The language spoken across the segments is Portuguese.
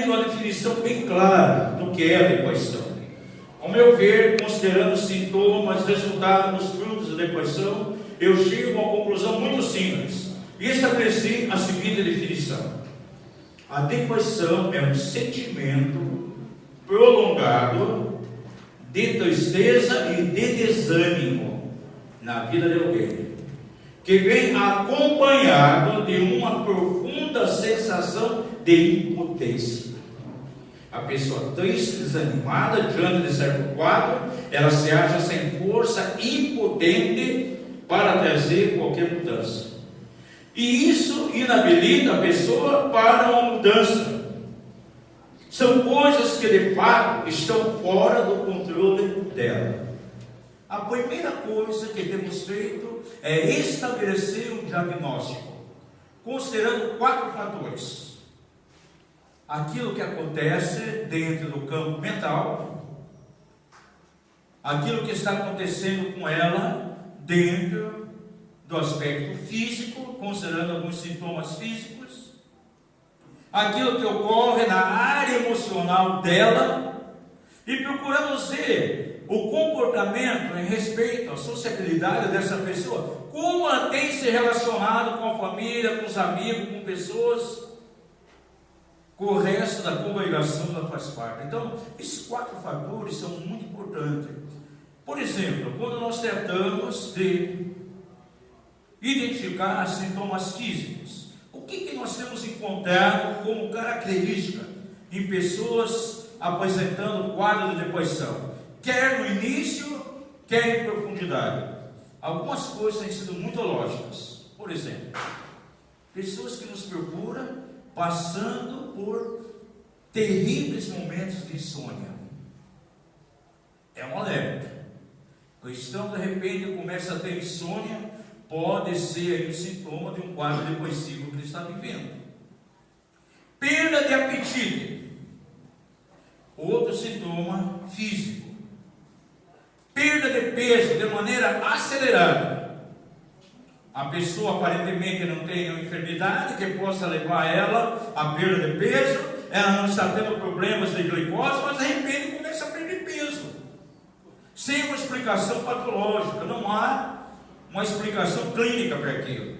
uma definição bem clara do que é a depressão. Ao meu ver, considerando os sintomas, resultados, frutos da depressão, eu chego a uma conclusão muito simples e estabeleci a seguinte definição: a depressão é um sentimento prolongado de tristeza e de desânimo na vida de alguém, que vem acompanhado de uma profunda sensação de impotência. A pessoa triste, desanimada, diante de certo quadro, ela se acha sem força, impotente para trazer qualquer mudança. E isso inabilita a pessoa para uma mudança. São coisas que de fato estão fora do controle dela. A primeira coisa que temos feito é estabelecer um diagnóstico, considerando 4 fatores: aquilo que acontece dentro do campo mental, aquilo que está acontecendo com ela dentro do aspecto físico, considerando alguns sintomas físicos, aquilo que ocorre na área emocional dela, e procuramos ver o comportamento em respeito à sociabilidade dessa pessoa, como ela tem se relacionado com a família, com os amigos, com pessoas, com o resto da congregação ela faz parte. Então, esses 4 fatores são muito importantes. Por exemplo, quando nós tratamos de identificar sintomas físicos, o que nós temos encontrado como característica em pessoas apresentando quadro de depressão, quer no início, quer em profundidade? Algumas coisas têm sido muito lógicas. Por exemplo, pessoas que nos procuram passando por terríveis momentos de insônia. É um alerta. O cristão de repente começa a ter insônia, pode ser aí um sintoma de um quadro depressivo que ele está vivendo. Perda de apetite, outro sintoma físico. Perda de peso de maneira acelerada. A pessoa aparentemente não tem nenhuma enfermidade que possa levar ela a perda de peso, ela não está tendo problemas de glicose, mas de repente começa a perder peso, sem uma explicação patológica, não há uma explicação clínica para aquilo.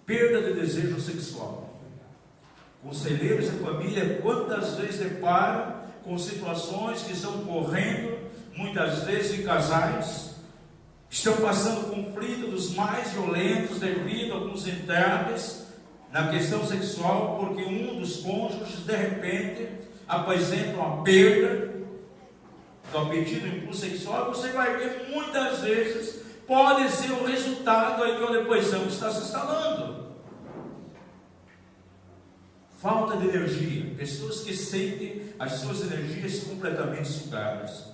Perda de desejo sexual. Conselheiros de família quantas vezes deparam com situações que estão ocorrendo, muitas vezes em casais, estão passando conflito dos mais violentos devido a alguns entraves na questão sexual, porque um dos cônjuges de repente apresenta uma perda do apetite do impulso sexual. Você vai ver muitas vezes pode ser o resultado aí de uma depressão que está se instalando. Falta de energia, pessoas que sentem as suas energias completamente sugadas.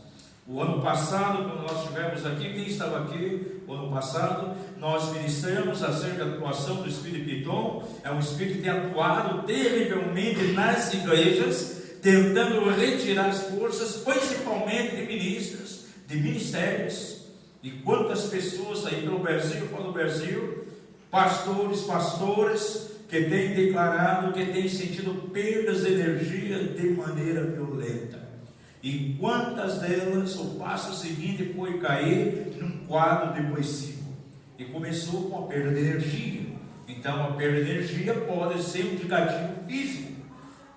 O ano passado, quando nós estivemos aqui, quem estava aqui o ano passado, nós ministramos acerca da atuação do Espírito Piton. É um Espírito que tem atuado terrivelmente nas igrejas, tentando retirar as forças, principalmente de ministros, de ministérios. E quantas pessoas aí pelo Brasil, fora do Brasil, pastores, pastoras, que têm declarado que têm sentido perdas de energia de maneira violenta. E quantas delas o passo seguinte foi cair num quadro depressivo. E começou com a perda de energia. Então a perda de energia pode ser um indicativo físico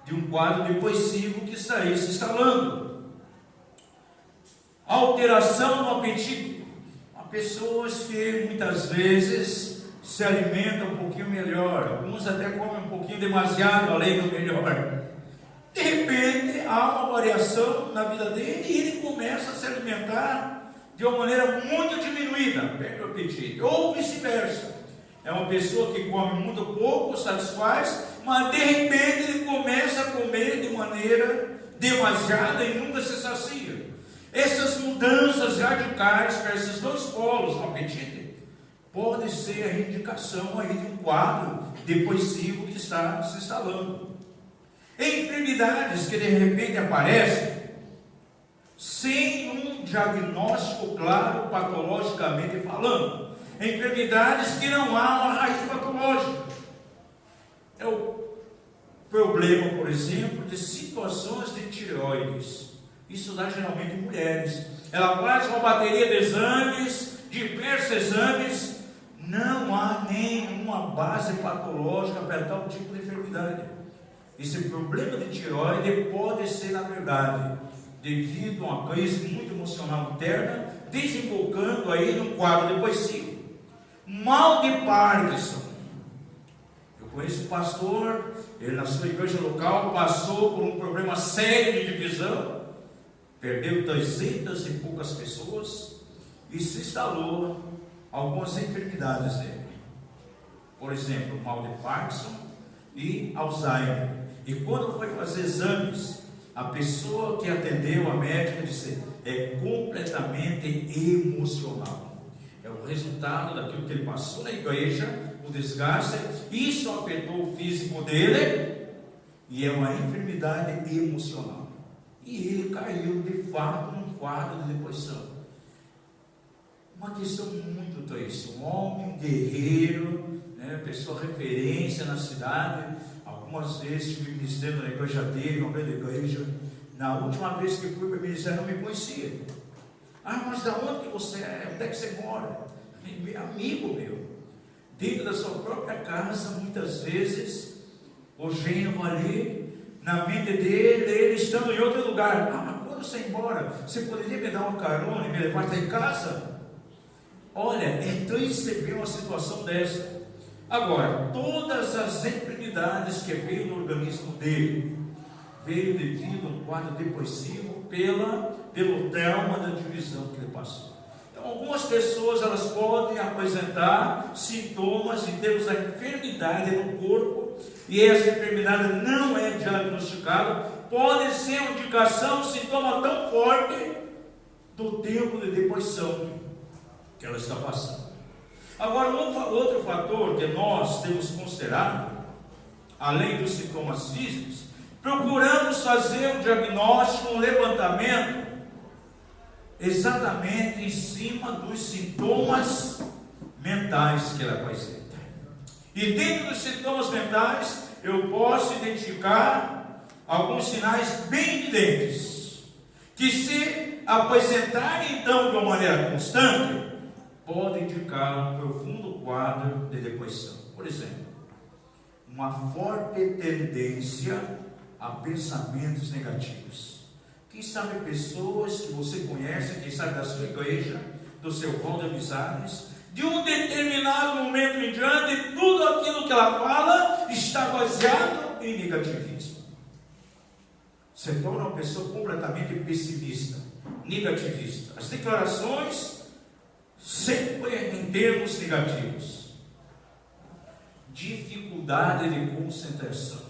de um quadro depressivo que está aí se instalando. Alteração no apetite. Há pessoas que muitas vezes se alimentam um pouquinho melhor, alguns até comem um pouquinho demasiado além do melhor. De repente há uma variação na vida dele e ele começa a se alimentar de uma maneira muito diminuída, perde o apetite, ou vice-versa. É uma pessoa que come muito pouco, satisfaz, mas de repente ele começa a comer de maneira demasiada e nunca se sacia. Essas mudanças radicais para esses dois polos no apetite pode ser a indicação aí de um quadro depressivo que está se instalando. Enfermidades que de repente aparecem sem um diagnóstico claro patologicamente falando. Enfermidades que não há uma raiz patológica. problema, por exemplo, de situações de tireoides. Isso dá geralmente em mulheres. Ela faz uma bateria de exames, diversos exames, não há nenhuma base patológica para tal tipo de enfermidade. Esse problema de tireoide pode ser, na verdade, devido a uma crise muito emocional interna, desembocando aí num quadro depressivo. Mal de Parkinson. Eu conheço um pastor, ele na sua igreja local passou por um problema sério de divisão, perdeu 200 e poucas pessoas e se instalou algumas enfermidades dele. Por exemplo, mal de Parkinson e Alzheimer. E quando foi fazer exames, a pessoa que atendeu, a médica, disse: é completamente emocional. É o resultado daquilo que ele passou na igreja, o desgaste. Isso afetou o físico dele e é uma enfermidade emocional. E ele caiu de fato num quadro de depressão. Uma questão muito triste. Um homem, um guerreiro, pessoa referência na cidade. Algumas vezes estive ministrando na igreja dele, uma grande igreja. Na última vez que fui para o ministério, não me conhecia. Mas da onde que você é? Onde é que você mora? Amigo meu. Dentro da sua própria casa, muitas vezes, o genro ali, na mente dele, ele estando em outro lugar. Mas quando você ir embora, você poderia me dar uma carona e me levar até em casa? Olha, é triste ver uma situação dessa. Agora, todas as enfermidades que veio no organismo dele, veio devido a um quadro depressivo pelo trauma da divisão que ele passou. Então, algumas pessoas, elas podem apresentar sintomas em termos da enfermidade no corpo, e essa enfermidade não é diagnosticada, pode ser uma indicação, um sintoma tão forte do tempo de depressão que ela está passando. Agora, outro fator que nós temos considerado, além dos sintomas físicos, procuramos fazer um diagnóstico, um levantamento, exatamente em cima dos sintomas mentais que ela apresenta. E dentro dos sintomas mentais, eu posso identificar alguns sinais bem evidentes, que se apresentarem então de uma maneira constante, pode indicar um profundo quadro de depressão. Por exemplo, uma forte tendência a pensamentos negativos. Quem sabe pessoas que você conhece, quem sabe da sua igreja, do seu rol de amizades, de um determinado momento em diante, tudo aquilo que ela fala está baseado em negativismo. Você torna uma pessoa completamente pessimista, negativista. As declarações sempre em termos negativos. Dificuldade de concentração.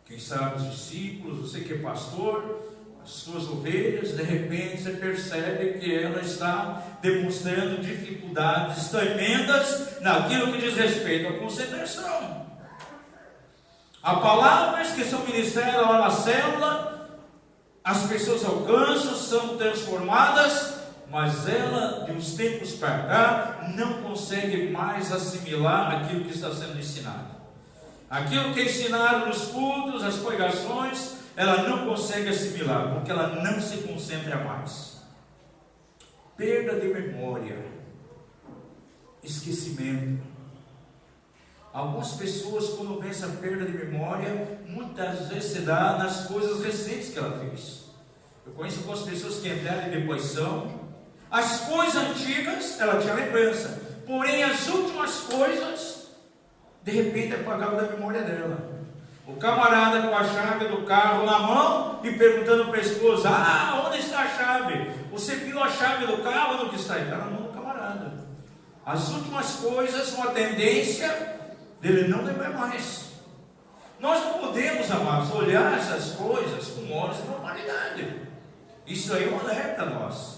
Quem sabe os discípulos, você que é pastor, as suas ovelhas, de repente você percebe que ela está demonstrando dificuldades tremendas naquilo que diz respeito à concentração. Há palavras que são ministradas lá na célula, as pessoas alcançam, são transformadas, mas ela, de uns tempos para cá, não consegue mais assimilar aquilo que está sendo ensinado. Aquilo que é ensinado nos cultos, as pregações, ela não consegue assimilar, porque ela não se concentra mais. Perda de memória, esquecimento. Algumas pessoas, quando vem essa perda de memória, muitas vezes se dá nas coisas recentes que ela fez. Eu conheço algumas pessoas que entraram em depressão. As coisas antigas, ela tinha lembrança, porém as últimas coisas, de repente apagava da memória dela. O camarada com a chave do carro na mão e perguntando para a esposa: onde está a chave? Você viu a chave do carro? Onde está? Está na mão do camarada. As últimas coisas, uma tendência dele não lembrar mais. Nós não podemos, amados, olhar essas coisas com olhos de normalidade. Isso aí é um alerta a nós.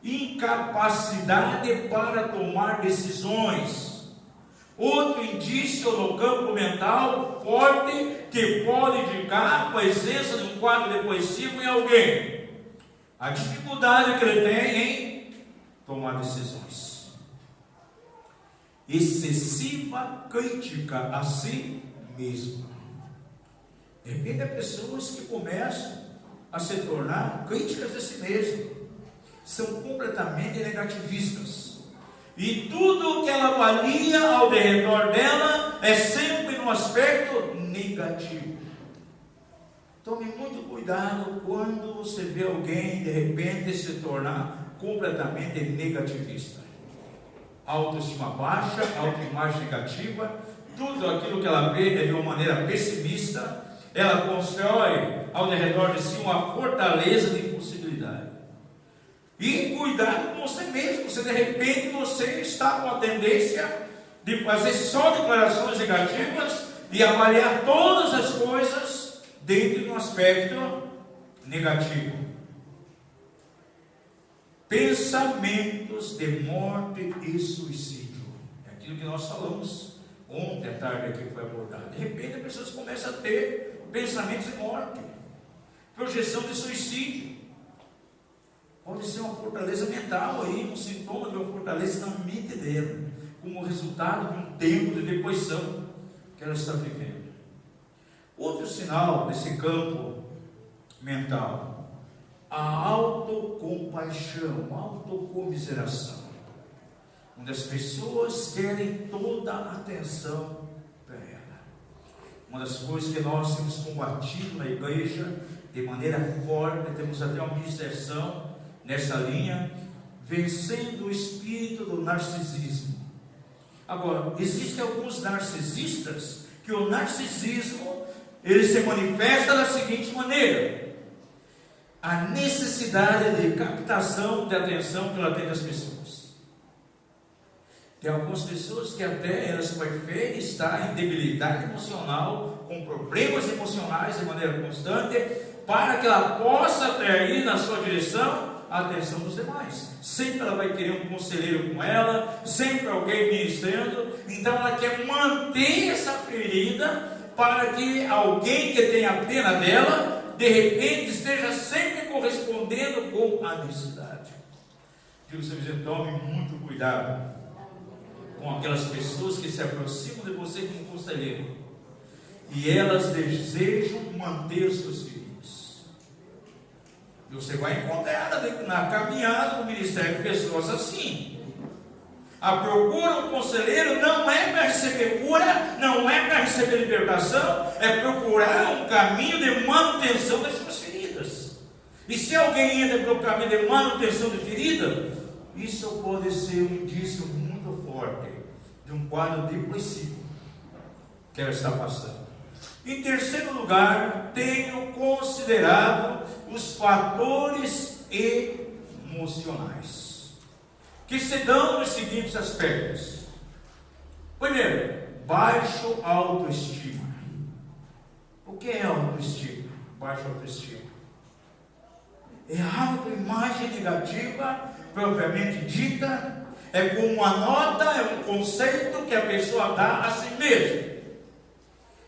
Incapacidade para tomar decisões. Outro indício no campo mental forte que pode indicar a presença de um quadro depressivo em alguém. A dificuldade que ele tem em tomar decisões. Excessiva crítica a si mesma. De repente, há pessoas que começam a se tornar críticas de si mesmas, são completamente negativistas, e tudo que ela avalia ao redor dela é sempre no aspecto negativo. Tome muito cuidado quando você vê alguém de repente se tornar completamente negativista. Autoestima baixa, autoimagem negativa, tudo aquilo que ela vê é de uma maneira pessimista. Ela constrói ao redor de si uma fortaleza de impossibilidade. E cuidado com você mesmo, se de repente você está com a tendência de fazer só declarações negativas e avaliar todas as coisas dentro de um aspecto negativo. Pensamentos de morte e suicídio. É aquilo que nós falamos ontem à tarde aqui, foi abordado. De repente as pessoas começam a ter pensamentos de morte, projeção de suicídio. Pode ser uma fortaleza mental aí, um sintoma de uma fortaleza na mente dela, como resultado de um tempo de depressão que ela está vivendo. Outro sinal desse campo mental, a autocompaixão, autocomiseração, onde as pessoas querem toda a atenção para ela. Uma das coisas que nós temos combatido na igreja de maneira forte, temos até uma ministração nessa linha, vencendo o espírito do narcisismo. Agora, existem alguns narcisistas que o narcisismo ele se manifesta da seguinte maneira: a necessidade de captação de atenção que ela tem das pessoas. Tem algumas pessoas que até elas preferem estar em debilidade emocional, com problemas emocionais de maneira constante, para que ela possa atrair na sua direção a atenção dos demais. Sempre ela vai querer um conselheiro com ela, sempre alguém ministrando. Então ela quer manter essa ferida para que alguém que tenha pena dela, de repente esteja sempre correspondendo com a necessidade. Digo, você tome muito cuidado com aquelas pessoas que se aproximam de você como conselheiro, e elas desejam manter os seus filhos. E você vai encontrar na caminhada do ministério pessoas assim. A procura do conselheiro não é para receber cura, não é para receber libertação, é procurar um caminho de manutenção das suas feridas. E se alguém entra pelo caminho de manutenção de ferida, isso pode ser um indício muito forte de um quadro depressivo que ela está passando. Em terceiro lugar, tenho considerado os fatores emocionais que se dão nos seguintes aspectos. Primeiro, baixo autoestima. O que é autoestima? Baixa autoestima é a autoimagem negativa propriamente dita. É como uma nota, é um conceito que a pessoa dá a si mesma.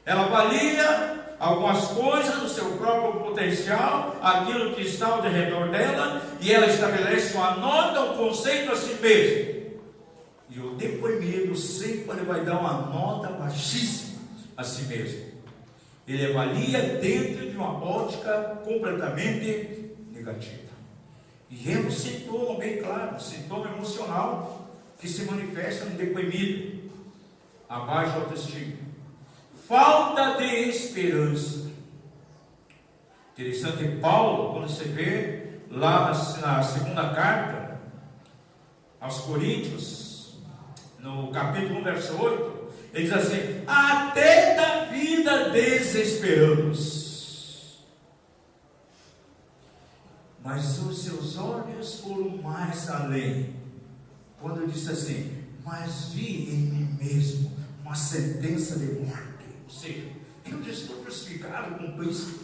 Ela avalia algumas coisas do seu próprio potencial, aquilo que está ao redor dela, e ela estabelece uma nota, um conceito a si mesma. E o deprimido sempre vai dar uma nota baixíssima a si mesmo. Ele avalia dentro de uma ótica completamente negativa. E é um sintoma bem claro, um sintoma emocional que se manifesta no deprimido, a baixa autoestima, falta de esperança. Interessante, Paulo, quando você vê lá na segunda carta aos Coríntios, no capítulo 1, verso 8, ele diz assim: até da vida desesperamos, mas os seus olhos foram mais além, quando eu disse assim: mas vi em mim mesmo uma sentença de morte. Ou seja, eu já estou crucificado com Cristo.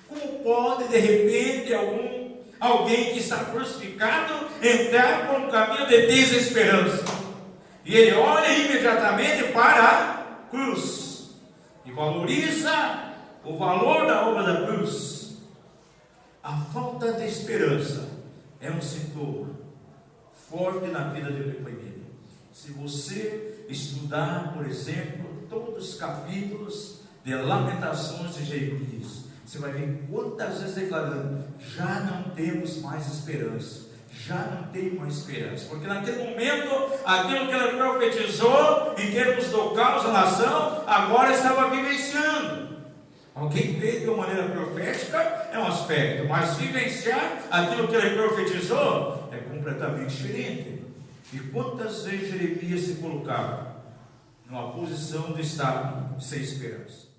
Como pode de repente alguém que está crucificado entrar por um caminho de desesperança? E ele olha imediatamente para a cruz e valoriza o valor da obra da cruz. A falta de esperança é um sintoma forte na vida do deprimido. Se você estudar, por exemplo, todos os capítulos de Lamentações de Jeremias, você vai ver quantas vezes declarando: já não temos mais esperança, já não tem mais esperança, porque naquele momento, aquilo que ele profetizou em termos do caos da nação, agora estava vivenciando. Alguém vê de uma maneira profética é um aspecto, mas vivenciar aquilo que ele profetizou é completamente diferente. E quantas vezes Jeremias se colocava numa posição de estar sem esperança?